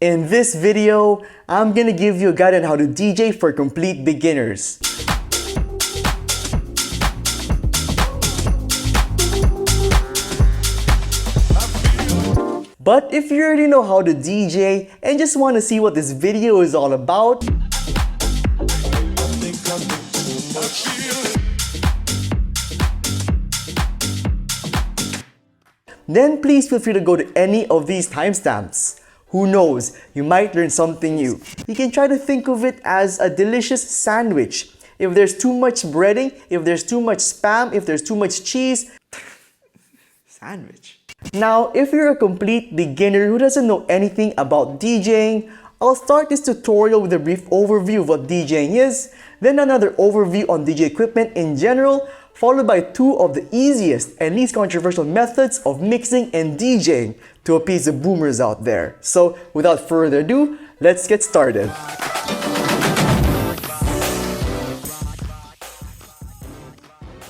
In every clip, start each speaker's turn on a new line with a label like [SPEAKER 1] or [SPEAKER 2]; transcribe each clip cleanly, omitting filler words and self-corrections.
[SPEAKER 1] In this video, I'm gonna give you a guide on how to DJ for complete beginners. But if you already know how to DJ and just want to see what this video is all about, then please feel free to go to any of these timestamps. Who knows, you might learn something new. You can try to think of it as a delicious sandwich. If there's too much breading, if there's too much spam, if there's too much cheese, sandwich. Now, if you're a complete beginner who doesn't know anything about DJing, I'll start this tutorial with a brief overview of what DJing is, then another overview on DJ equipment in general, followed by two of the easiest and least controversial methods of mixing and DJing to appease the boomers out there. So, without further ado, let's get started.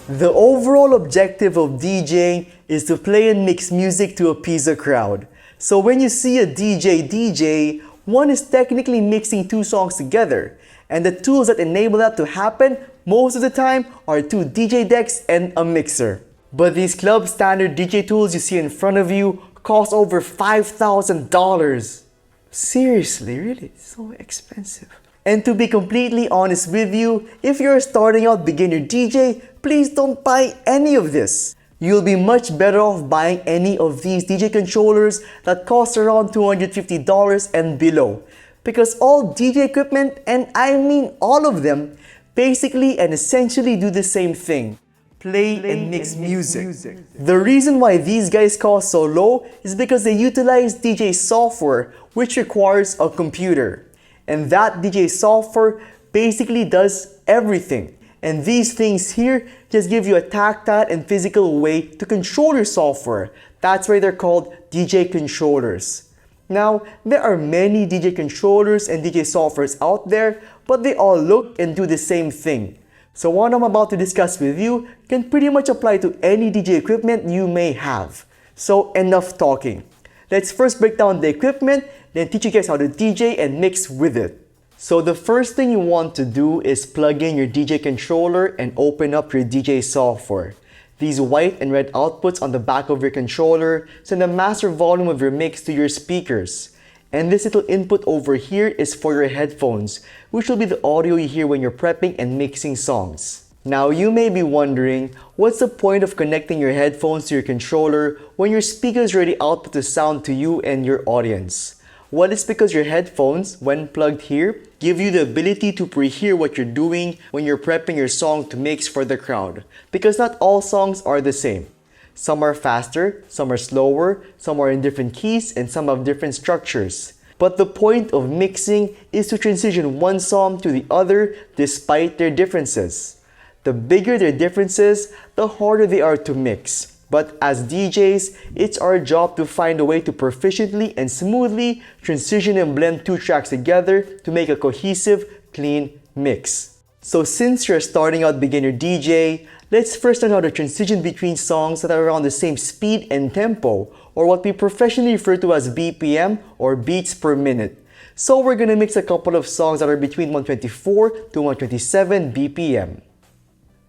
[SPEAKER 1] The overall objective of DJing is to play and mix music to appease a crowd. So when you see a DJ, one is technically mixing two songs together, and the tools that enable that to happen most of the time are two DJ decks and a mixer. But these club standard DJ tools you see in front of you cost over $5,000. Seriously, really? So expensive. And to be completely honest with you, if you're a starting out beginner DJ, please don't buy any of this. You'll be much better off buying any of these DJ controllers that cost around $250 and below. Because all DJ equipment, and I mean all of them, basically and essentially do the same thing. Play and mix music. The reason why these guys cost so low is because they utilize DJ software, which requires a computer. And that DJ software basically does everything. And these things here just give you a tactile and physical way to control your software. That's why they're called DJ controllers. Now, there are many DJ controllers and DJ softwares out there, but they all look and do the same thing. So what I'm about to discuss with you can pretty much apply to any DJ equipment you may have. So enough talking. Let's first break down the equipment, then teach you guys how to DJ and mix with it. So the first thing you want to do is plug in your DJ controller and open up your DJ software. These white and red outputs on the back of your controller send the master volume of your mix to your speakers. And this little input over here is for your headphones, which will be the audio you hear when you're prepping and mixing songs. Now you may be wondering, what's the point of connecting your headphones to your controller when your speakers already output the sound to you and your audience? Well, it's because your headphones, when plugged here, give you the ability to pre-hear what you're doing when you're prepping your song to mix for the crowd. Because not all songs are the same. Some are faster, some are slower, some are in different keys, and some have different structures. But the point of mixing is to transition one song to the other despite their differences. The bigger their differences, the harder they are to mix. But as DJs, it's our job to find a way to proficiently and smoothly transition and blend two tracks together to make a cohesive, clean mix. So since you're a starting out beginner DJ, let's first learn how to transition between songs that are around the same speed and tempo, or what we professionally refer to as BPM or beats per minute. So we're gonna mix a couple of songs that are between 124 to 127 BPM.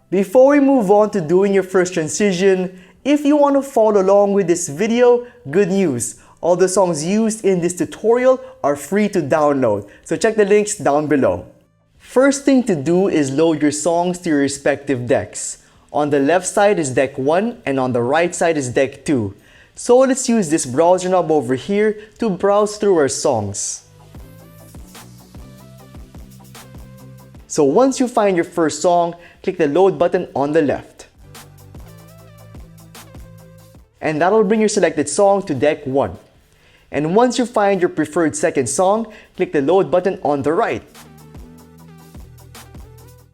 [SPEAKER 1] Before we move on to doing your first transition, if you want to follow along with this video, good news! All the songs used in this tutorial are free to download, so check the links down below. First thing to do is load your songs to your respective decks. On the left side is deck 1 and on the right side is deck 2. So let's use this browser knob over here to browse through our songs. So once you find your first song, click the load button on the left. And that'll bring your selected song to deck 1. And once you find your preferred second song, click the load button on the right.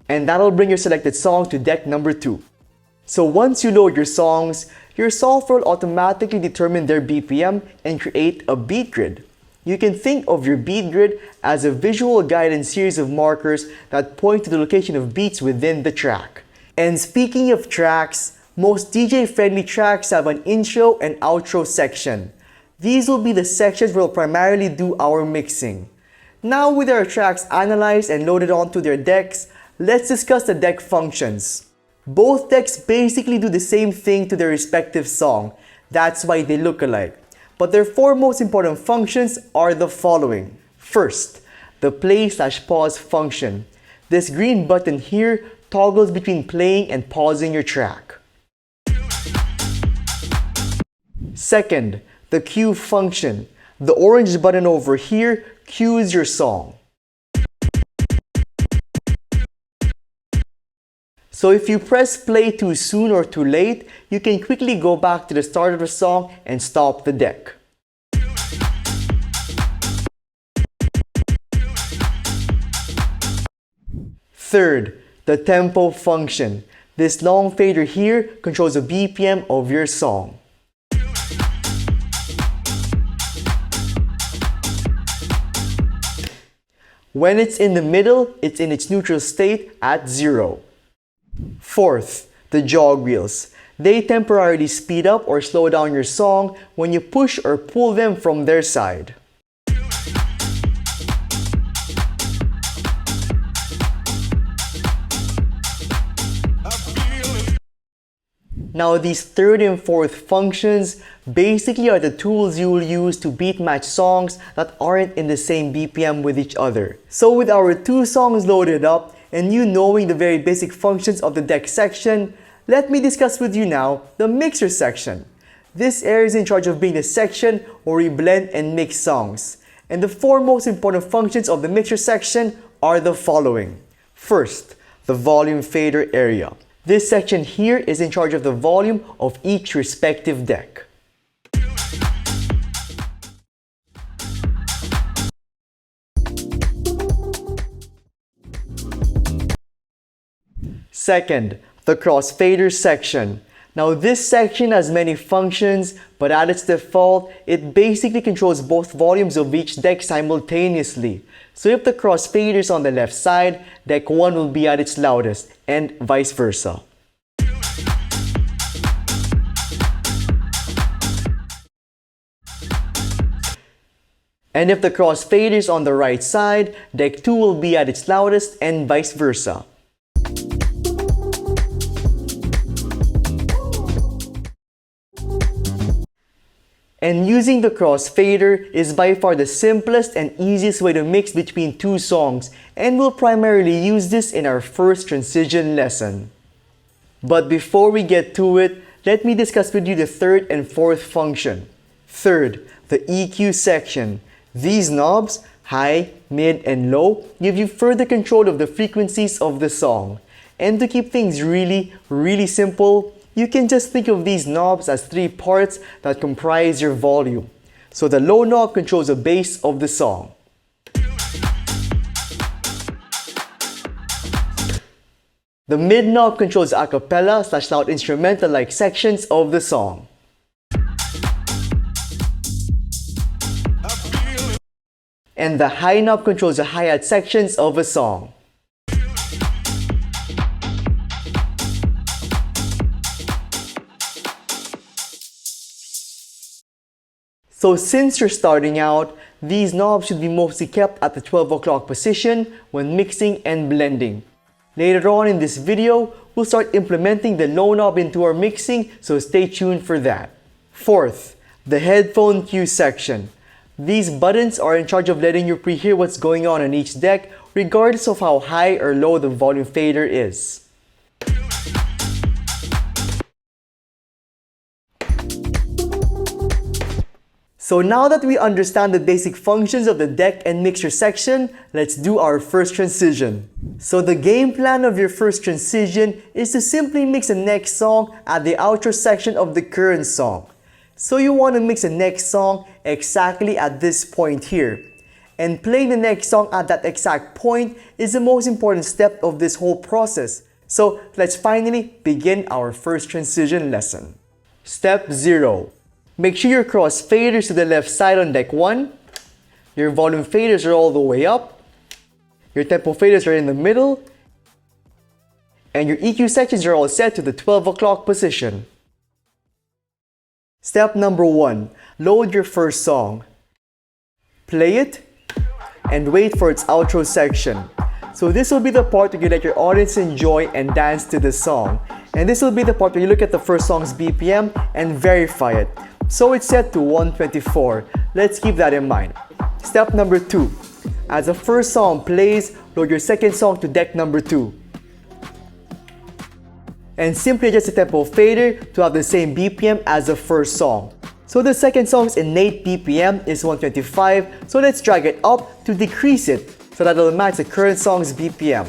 [SPEAKER 1] And that'll bring your selected song to deck number 2. So once you load your songs, your software will automatically determine their BPM and create a beat grid. You can think of your beat grid as a visual guide and series of markers that point to the location of beats within the track. And speaking of tracks, most DJ-friendly tracks have an intro and outro section. These will be the sections where we'll primarily do our mixing. Now with our tracks analyzed and loaded onto their decks, let's discuss the deck functions. Both decks basically do the same thing to their respective song, that's why they look alike. But their four most important functions are the following. First, the play/pause function. This green button here toggles between playing and pausing your track. Second, the cue function. The orange button over here cues your song. So if you press play too soon or too late, you can quickly go back to the start of the song and stop the deck. Third, the tempo function. This long fader here controls the BPM of your song. When it's in the middle, it's in its neutral state at 0. Fourth, the jog wheels. They temporarily speed up or slow down your song when you push or pull them from their side. Now these third and fourth functions basically are the tools you will use to beat match songs that aren't in the same BPM with each other. So with our two songs loaded up and you knowing the very basic functions of the deck section, let me discuss with you now the mixer section. This area is in charge of being the section where we blend and mix songs. And the four most important functions of the mixer section are the following. First, the volume fader area. This section here is in charge of the volume of each respective deck. Second, the crossfader section. Now this section has many functions, but at its default, it basically controls both volumes of each deck simultaneously. So if the crossfader is on the left side, deck 1 will be at its loudest, and vice versa. And if the crossfader is on the right side, deck 2 will be at its loudest, and vice versa. And using the crossfader is by far the simplest and easiest way to mix between two songs, and we'll primarily use this in our first transition lesson. But before we get to it, let me discuss with you the third and fourth function. Third, the EQ section. These knobs, high, mid, and low, give you further control of the frequencies of the song. And to keep things really simple, you can just think of these knobs as three parts that comprise your volume. So the low knob controls the bass of the song. The mid knob controls a cappella / loud instrumental like sections of the song. And the high knob controls the hi-hat sections of a song. So since you're starting out, these knobs should be mostly kept at the 12 o'clock position when mixing and blending. Later on in this video, we'll start implementing the low knob into our mixing, so stay tuned for that. Fourth, the headphone cue section. These buttons are in charge of letting you pre-hear what's going on each deck, regardless of how high or low the volume fader is. So now that we understand the basic functions of the deck and mixer section, let's do our first transition. So the game plan of your first transition is to simply mix the next song at the outro section of the current song. So you want to mix the next song exactly at this point here. And playing the next song at that exact point is the most important step of this whole process. So let's finally begin our first transition lesson. Step 0. Make sure your cross faders to the left side on deck 1. Your volume faders are all the way up. Your tempo faders are in the middle. And your EQ sections are all set to the 12 o'clock position. Step number 1. Load your first song. Play it and wait for its outro section. So this will be the part where you let your audience enjoy and dance to the song. And this will be the part where you look at the first song's BPM and verify it. So it's set to 124. Let's keep that in mind. Step number 2. As the first song plays, load your second song to deck number 2. And simply adjust the tempo fader to have the same BPM as the first song. So the second song's innate BPM is 125, so let's drag it up to decrease it so that it'll match the current song's BPM.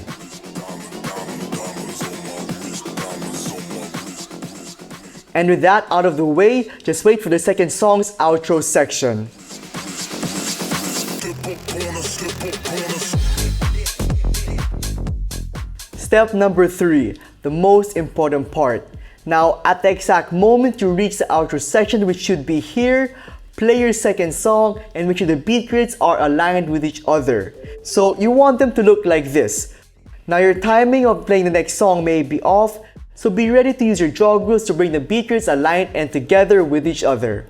[SPEAKER 1] And with that out of the way, just wait for the second song's outro section. Step number 3, the most important part. Now, at the exact moment you reach the outro section, which should be here, play your second song and make sure the beat grids are aligned with each other. So you want them to look like this. Now your timing of playing the next song may be off, so be ready to use your jog wheels to bring the beat grids aligned and together with each other.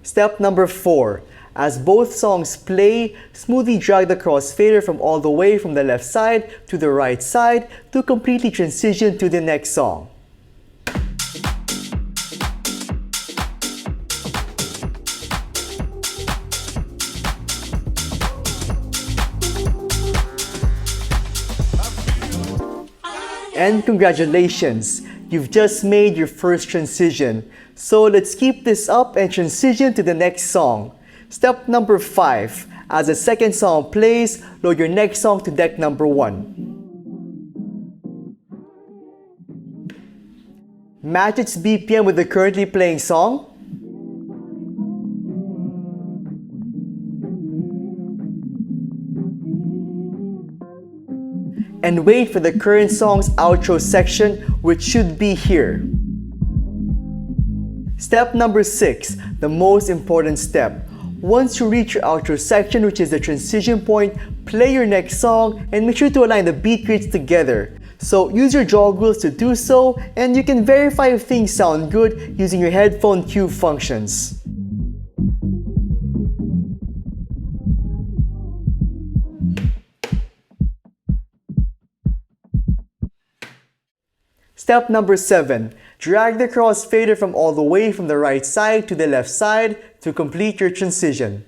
[SPEAKER 1] Step number 4. As both songs play, smoothly drag the crossfader from all the way from the left side to the right side to completely transition to the next song. And congratulations! You've just made your first transition. So let's keep this up and transition to the next song. Step number 5. As the second song plays, load your next song to deck number 1. Match its BPM with the currently playing song. And wait for the current song's outro section, which should be here. Step number 6, the most important step. Once you reach your outro section, which is the transition point, play your next song and make sure to align the beat grids together. So use your jog wheels to do so, and you can verify if things sound good using your headphone cue functions. Step number 7. Drag the crossfader from all the way from the right side to the left side to complete your transition.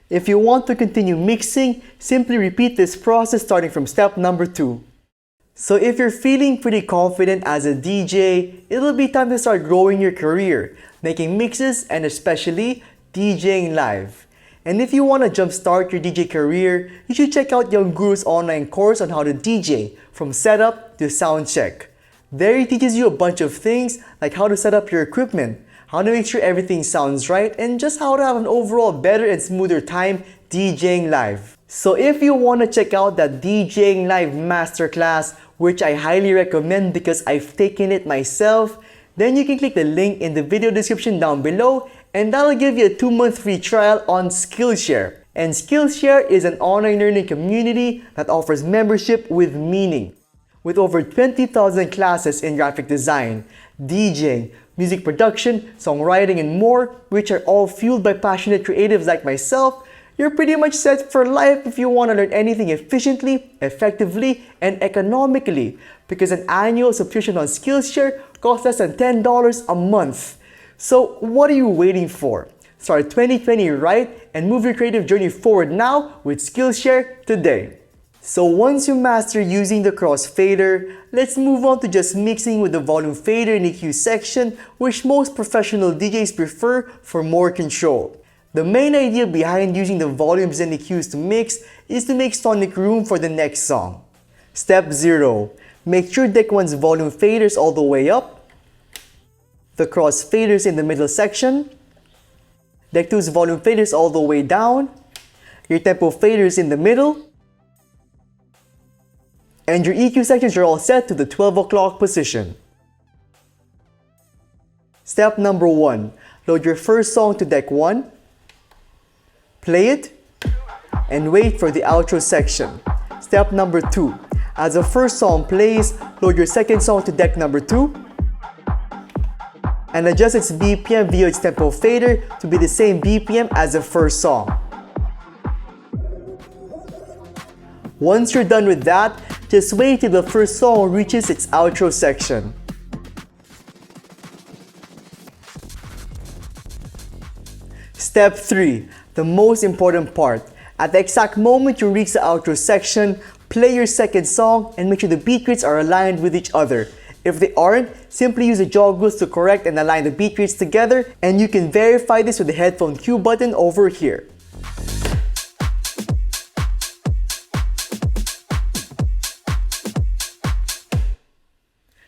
[SPEAKER 1] If you want to continue mixing, simply repeat this process starting from step number 2. So if you're feeling pretty confident as a DJ, it'll be time to start growing your career, making mixes and especially DJing live. And if you want to jumpstart your DJ career, you should check out Young Guru's online course on how to DJ from setup to sound check. There he teaches you a bunch of things like how to set up your equipment, how to make sure everything sounds right, and just how to have an overall better and smoother time DJing live. So if you want to check out that DJing live masterclass, which I highly recommend because I've taken it myself, then you can click the link in the video description down below and that'll give you a 2-month free trial on Skillshare. And Skillshare is an online learning community that offers membership with meaning. With over 20,000 classes in graphic design, DJing, music production, songwriting, and more, which are all fueled by passionate creatives like myself, you're pretty much set for life if you want to learn anything efficiently, effectively, and economically. Because an annual subscription on Skillshare costs less than $10 a month. So what are you waiting for? Start 2020 right and move your creative journey forward now with Skillshare today. So once you master using the crossfader, let's move on to just mixing with the volume fader and EQ section, which most professional DJs prefer for more control. The main idea behind using the volumes and EQs to mix is to make sonic room for the next song. Step 0. Make sure deck 1's volume faders all the way up, the cross faders in the middle section, deck 2's volume faders all the way down, your tempo fader is in the middle, and your EQ sections are all set to the 12 o'clock position. Step number 1. Load your first song to deck 1, play it, and wait for the outro section. Step number 2. As the first song plays, load your second song to deck number 2, and adjust its BPM via its tempo fader to be the same BPM as the first song. Once you're done with that, just wait till the first song reaches its outro section. Step 3. The most important part. At the exact moment you reach the outro section, play your second song and make sure the beat grids are aligned with each other. If they aren't, simply use the joggles to correct and align the beat grids together, and you can verify this with the headphone cue button over here.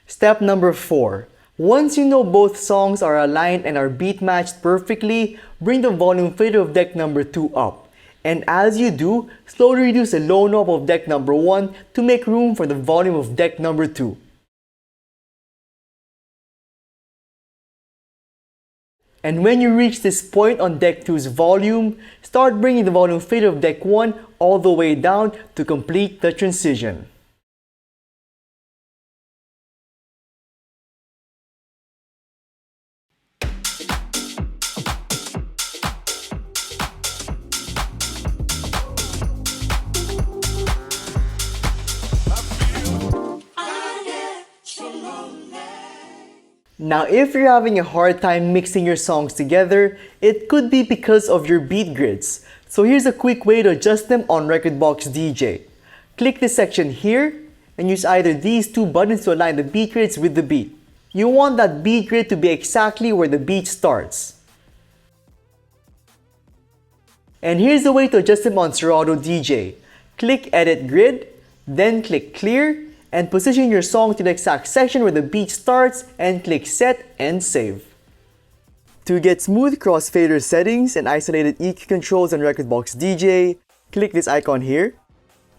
[SPEAKER 1] Step number 4. Once you know both songs are aligned and are beat matched perfectly, bring the volume fader of deck number 2 up. And as you do, slowly reduce the low knob of deck number 1 to make room for the volume of deck number 2. And when you reach this point on deck 2's volume, start bringing the volume fader of deck 1 all the way down to complete the transition. Now, if you're having a hard time mixing your songs together, it could be because of your beat grids. So here's a quick way to adjust them on Rekordbox DJ. Click this section here and use either these two buttons to align the beat grids with the beat. You want that beat grid to be exactly where the beat starts. And here's the way to adjust them on Serato DJ. Click Edit Grid, then click Clear, and position your song to the exact section where the beat starts, and click Set and Save. To get smooth crossfader settings and isolated EQ controls on Rekordbox DJ, click this icon here,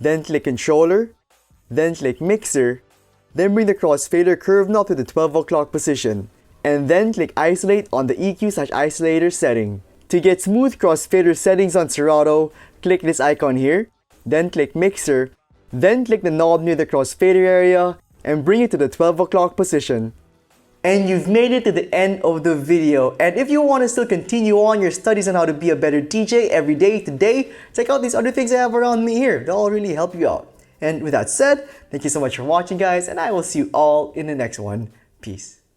[SPEAKER 1] then click Controller, then click Mixer, then bring the crossfader curve knob to the 12 o'clock position, and then click Isolate on the EQ/isolator setting. To get smooth crossfader settings on Serato, click this icon here, then click Mixer, then click the knob near the crossfader area and bring it to the 12 o'clock position. And you've made it to the end of the video. And if you want to still continue on your studies on how to be a better DJ every day today, check out these other things I have around me here. They'll all really help you out. And with that said, thank you so much for watching, guys, and I will see you all in the next one. Peace.